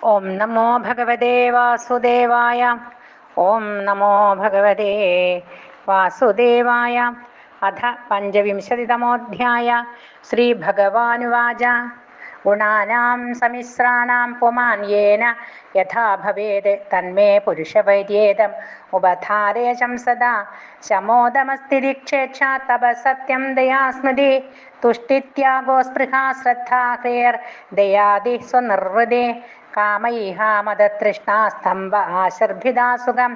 ഓം നമോ ഭഗവതേ വാസുദേവായ. ഓം നമോ ഭഗവതേ വാസുദേവായ. അഥ പഞ്ചവിംശതിതമോऽധ്യായ. ശ്രീഭഗവാനുവാച. ഗുണാനാം സമ്മിശ്രാണാം പുമാൻ യേന യഥാ ഭവേത് തന്മേ പുരുഷവൈര്യേദം ഉപധാരേശം സദാ. ശമോദമസ്തിരിക്ഷേക്ഷ തപസത്യം ദയാ സ്മൃതി തുഷ്ടിത്യാഗോ സ്പൃഹാ ശ്രദ്ധാ ഹ്രേർദയാദി സ്വനിർവൃതി കാമൈഹ മദതൃഷ്ണാസ്തംഭ ആശർഭിദാ സുഖം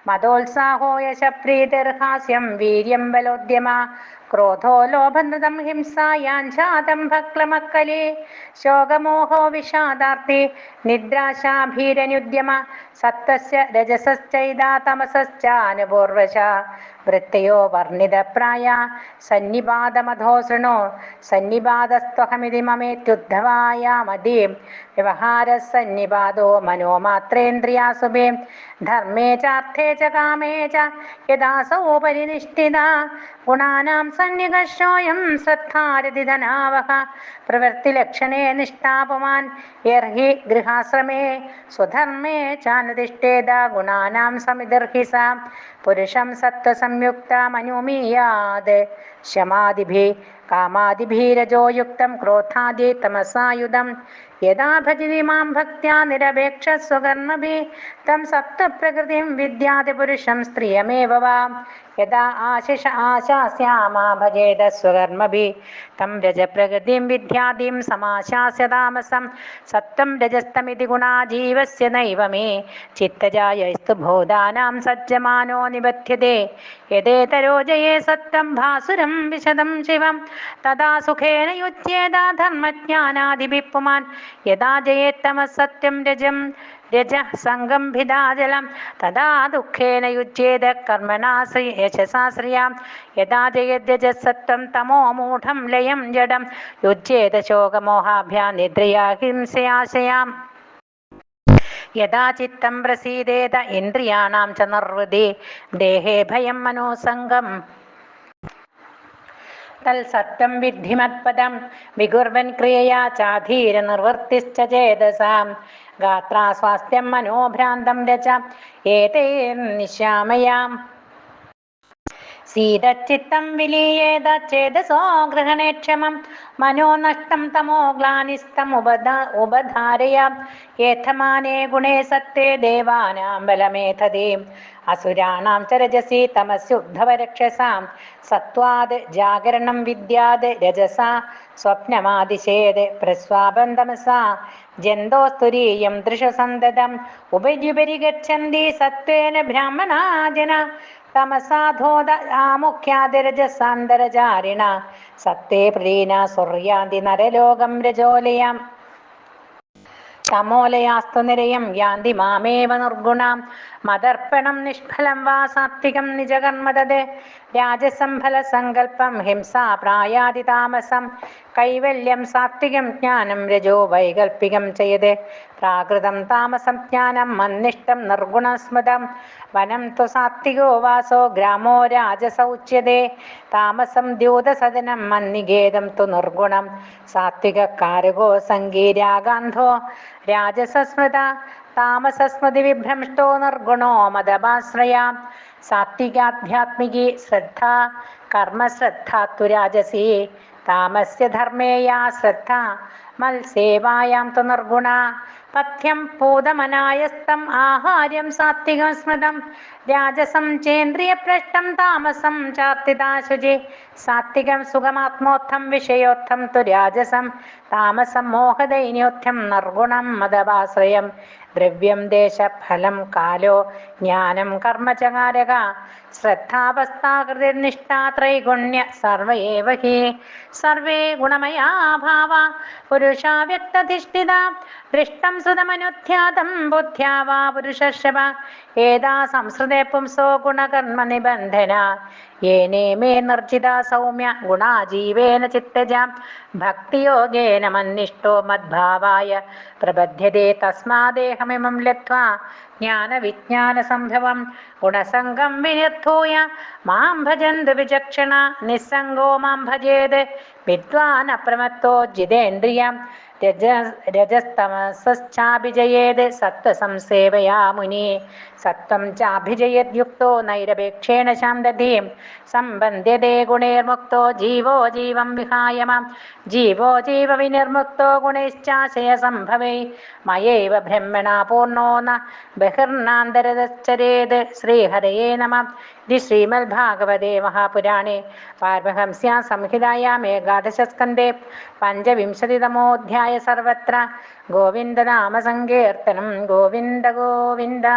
മദോത്സാഹോ യശപ്രീതിർഹാസ്യം വീര്യം ബലോദ്യമ ക്രോധോ ലോഭനൃതം ഹിംസായാഞ്ചാതംഭക്ലമക്കലി ശോകമോഹോ വിഷാദാർത്തി നിദ്രാശാഭീരനുദ്യമ സത്വസ്യ രജസശ്ചൈതാ തമസശ്ചാനുപൂർവശ വൃത്തയോ വർണ്ണിതപ്രായ സന്നിപാതമധോ ശൃണു സന്നിപാതസ്ത്വഹമിതി മമേത്യുദ്ധവായാമതീം വ്യവഹാരഃ സന്നിപാതോ മനോമാത്രേന്ദ്രിയാസുഭേ ധർമ്മേ ചാർത്ഥേ ച കാമേ ച യഥാസൗ പരിനിഷ്ഠിതാ ഗുണാനാം സന്നികർഷോയം ശ്രദ്ധാരതിധനാവഹ പ്രവൃത്തിലക്ഷണേ നിഷ്ഠാപമാൻ യർഹി ഗൃഹാശ്രമേ സ്വധർമ്മേ ചാനുതിഷ്ഠേത ഗുണാനാം സമിതിർഹി സ പുരുഷം സത്വസംയുക്ത മനോമീയാത് ശമാദിഭിः കാമാദിഭിരജോ യുക്തം ക്രോധാദി തമസായുധം യഥാ ഭജതി മാം ഭക്ത്യാ നിരപേക്ഷ സ്വകർമ്മഭിः തം സത്വപ്രകൃതിം വിദ്യാതി പുരുഷം സ്ത്രിയമേവ വാ യഥാ ആശാസ്യാമാ ഭജേത സ്വകർമ്മഭിः തം രജപ്രകൃതിം വിദ്യാദിം സമാശാസ്യ താമസം സത്വം രജസ്തമിതി ഗുണാ ജീവസ്യ നൈവ മേ ചിത്തജായസ്തു ഭൂതാനാം സജ്ജമാനോ നിബധ്യതേ യദേതരോജയേ സത്വം ഭാസുരം വിശദം ശിവം തദാ സുഖേന യുജ്യേതാ ധർമ്മജ്ഞാനാദിഭിः പുമാൻ യഥാ ജയേത്തമസത്യം രജം രജഃ സംഗംഭിദാജലം തദാ ദുഃഖേന യുജ്യേത കർമ്മണാ യശസാ ശ്രിയാം യഥാ ജയദ്രജസത്വം തമോ മൂഢം ലയം ജഡം യുജ്യേത ശോകമോഹാഭ്യാം നിദ്രയാ ഹിംസയാശയാം യഥാ ചിത്തം പ്രസീദേത ഇന്ദ്രിയാണാം ച നിർവൃതി ദേഹേ ഭയം മനോസംഗം തൽസത്വം വിദ്ധി മത്പദം വികുർവൻ ക്രിയയാ ചാധീര നിർവൃത്തിശ്ച ചേതസാം ഗാത്രാ സ്വാസ്ഥ്യം മനോഭ്രാന്തം രച ഏതൈർനിശ്യാമയാം സീതച്ചിത്തം വിലീയേത ചേതസോ ഗൃഹണേക്ഷമം മനോ നഷ്ടം തമോ ഗ്ലാനിസ്തം ഉപധാരയാം ഏഥമാനേ ഗുണേ സത്തേ ദേവാനാം ബലമേധതി അസുരാണാം ച രജസി തമസ്യുദ്ധവരക്ഷസാം സത്വാത് ജാഗരണം വിദ്യാത് രജസാ സ്വപ്നമാദിശേത് പ്രസ്വാപം തമസാ ജന്തോസ്തുരീയം ദൃശസന്തതം ഉപര്യുപരി ഗച്ഛന്തി സത്വേന ബ്രാഹ്മണാ ജന തമസാധോദ ആമുഖ്യാതിരജസാന്തരചാരിണ സത്തേ പ്രീണ സുർയാന്തി നരലോകം രജോലയം തമോലയാസ്തു നിരയം യാന്തി മാമേവ നിർഗുണാം മദർപ്പണം നിഷ്ഫലം വാ സാത്വികം നിജകർമ്മതത് രാജസം ഫലസങ്കല്പം ഹിംസാ പ്രായാതി താമസം കൈവല്യം സാത്വികം ജ്ഞാനം രജോ വൈകൽപ്പികം ചെയ്ത് പ്രാകൃതം താമസം ജ്ഞാനം മന്നിഷ്ടം നിർഗുണസ്മൃതം വനം തു സാത്വികോ വാസോ ഗ്രാമോ രാജസൗച്യതേ താമസം ദ്യൂതസദനം മന്നിഗേദം തു നിർഗുണം സാത്വികകാരകോ സംഗീരാഗാന്ധോ രാജസസ്മൃത താമസസ്മൃതി വിഭ്രംഷ്ടോ നിർഗുണോ മദപാശ്രയ സാത്വികാധ്യാത്മികി ശ്രദ്ധ കർമ്മശ്രദ്ധാത്തു രാജസി താമസ്യ ധർമ്മേയാ ശ്രദ്ധ മത്സേവായാം തു നിർഗുണ പഥ്യം പൂതമനായസ്തം ആഹാര്യം സാത്വികം സ്മൃതം രാജസം ചേന്ദ്രിയഭ്രഷ്ടം താമസം ചാർത്തിതാശുചി സാത്വികം സുഖമാത്മോത്ഥം വിഷയോത്ഥം തു രാജസം താമസം മോഹദൈന്യോത്ഥം നിർഗുണം മദപാശ്രയം ദ്രവ്യം ദേശഫലം കാലോ ജ്ഞാനം കർമ്മചകാരക ശ്രദ്ധാവസ്ഥാകൃതിർനിഷ്ഠാ ത്രൈഗുണ്യ സർവ ഏവ ഹി സർവേ ഗുണമയാ ഭാവ പുരുഷാ വ്യക്തധിഷ്ഠിത ദൃഷ്ടം സുതമനുധ്യാതം ബുദ്ധ്യാ വാ പുരുഷർഷഭ ഏതാ സംസൃതേ പുംസോ ഗുണകർമ്മ നിബന്ധന യേനേ മേ നിർജിത സൗമ്യ ഗുണാ ജീവേന ചിത്തജാം ഭക്തിയോഗേന മന്നിഷ്ടോ മദ്ഭാവായ പ്രബധ്യതേ തസ്മാദേഹമിമം ലബ്ധ്വാ ജ്ഞാനവിജ്ഞാനസംഭവം ഗുണസംഗം വിനിർദ്ധൂയ മാം ഭജന്തു വിചക്ഷണ നിസ്സംഗോ മാം ഭജേത് വിദ്വാൻ അപ്രമത്തോ ജിതേന്ദ്രിയം രജസ്തമസാഭിജയേത് സത്വസംസേവയാ മുനി സത്വം ചാഭിജയദ്യുക്തോ നൈരപേക്ഷേണ ശാന്തധീം സംബന്ധ്യതേ ഗുണൈർമുക്തോ ജീവോ ജീവം വിഹായമാം ജീവോ ജീവ വിനിർമുക്തോ ഗുണൈശ്ചാശയ സംഭവൈ മയൈവ ബ്രഹ്മണാ പൂർണ്ണോ ന ബഹിർനാന്തരതശ്ചരേത് ശ്രീഹരയേ നമഃ. ഇത് ശ്രീമദ്ഭാഗവതേ മഹാപുരാണേ പാരമഹംസ്യാം സംഹിതായാം ഏകാദശസ്കന്ധേ പഞ്ചവിംശതിതമോऽധ്യായ സർവത്ര ഗോവിന്ദനാമസങ്കീർത്തനം ഗോവിന്ദ ഗോവിന്ദ.